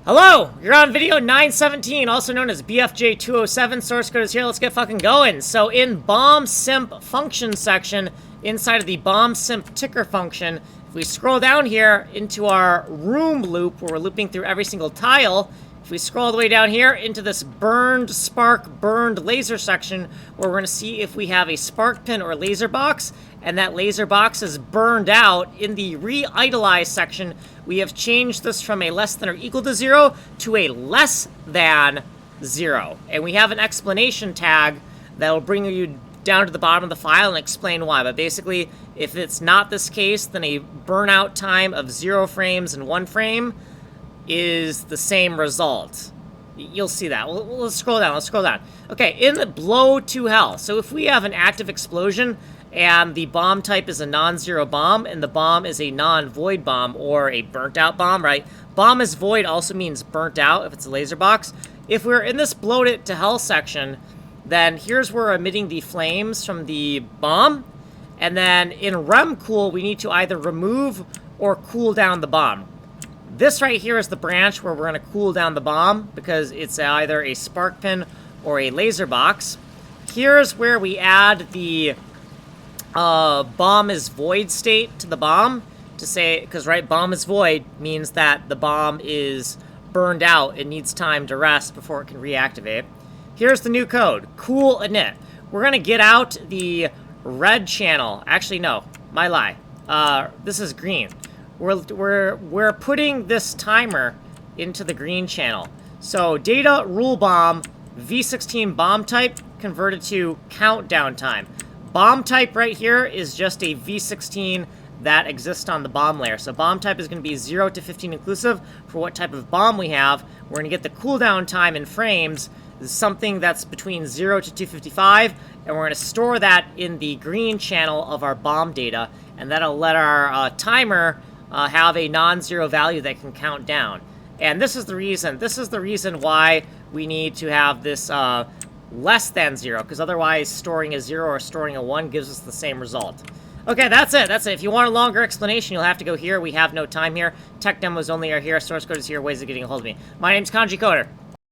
Hello! You're on video 917, also known as BFJ207. Source code is here. Let's get fucking going. So in bomb simp function section, inside of the bomb simp ticker function, if we scroll down here into our room loop, where we're looping through every single tile, if we scroll all the way down here into this burned spark burned laser section, where we're going to see if we have a spark pin or laser box, and that laser box is burned out, in the re-idolize section, we have changed this from a less than or equal to 0 to a less than 0. And we have an explanation tag that will bring you down to the bottom of the file and explain why. But basically, if it's not this case, then a burnout time of 0 frames and 1 frame is the same result. You'll see that. Let's scroll down. Let's scroll down. Okay, in the blow to hell. So if we have an active explosion and the bomb type is a non-zero bomb and the bomb is a non-void bomb or a burnt out bomb, right? Bomb is void also means burnt out if it's a laser box. If we're in this blow it to hell section, then here's where we're emitting the flames from the bomb. And then in rem cool, we need to either remove or cool down the bomb. This right here is the branch where we're going to cool down the bomb because it's either a spark pin or a laser box. Here's where we add the bomb is void state to the bomb to say, because right, bomb is void means that the bomb is burned out. It needs time to rest before it can reactivate. Here's the new code, cool init. We're going to get out the red channel. Actually, no, my lie. This is green. We're putting this timer into the green channel. So data rule bomb V16 bomb type converted to countdown time. Bomb type right here is just a V16 that exists on the bomb layer. So bomb type is going to be 0 to 15 inclusive for what type of bomb we have. We're going to get the cooldown time in frames, is something that's between 0 to 255, and we're going to store that in the green channel of our bomb data, and that'll let our timer have a non-zero value that can count down. And this is the reason why we need to have this less than 0, because otherwise storing a 0 or storing a 1 gives us the same result. Okay, that's it. If you want a longer explanation, you'll have to go here. We have no time here. Tech demos only are here. Source code is here. Ways of getting a hold of me. My name's Kanji Coder.